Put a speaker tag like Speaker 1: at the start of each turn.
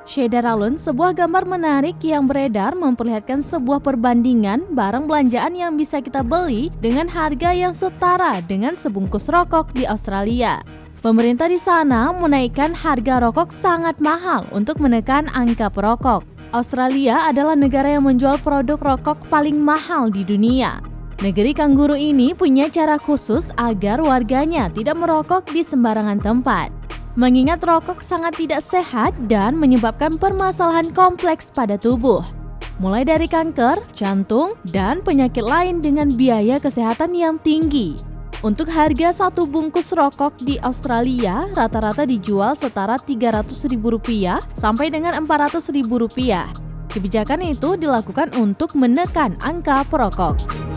Speaker 1: Shederalun, sebuah gambar menarik yang beredar memperlihatkan sebuah perbandingan barang belanjaan yang bisa kita beli dengan harga yang setara dengan sebungkus rokok di Australia. Pemerintah di sana menaikkan harga rokok sangat mahal untuk menekan angka perokok. Australia adalah negara yang menjual produk rokok paling mahal di dunia. Negeri kanguru ini punya cara khusus agar warganya tidak merokok di sembarangan tempat. Mengingat rokok sangat tidak sehat dan menyebabkan permasalahan kompleks pada tubuh, mulai dari kanker, jantung, dan penyakit lain dengan biaya kesehatan yang tinggi. Untuk harga satu bungkus rokok di Australia rata-rata dijual setara Rp300.000 sampai dengan Rp400.000. Kebijakan itu dilakukan untuk menekan angka perokok.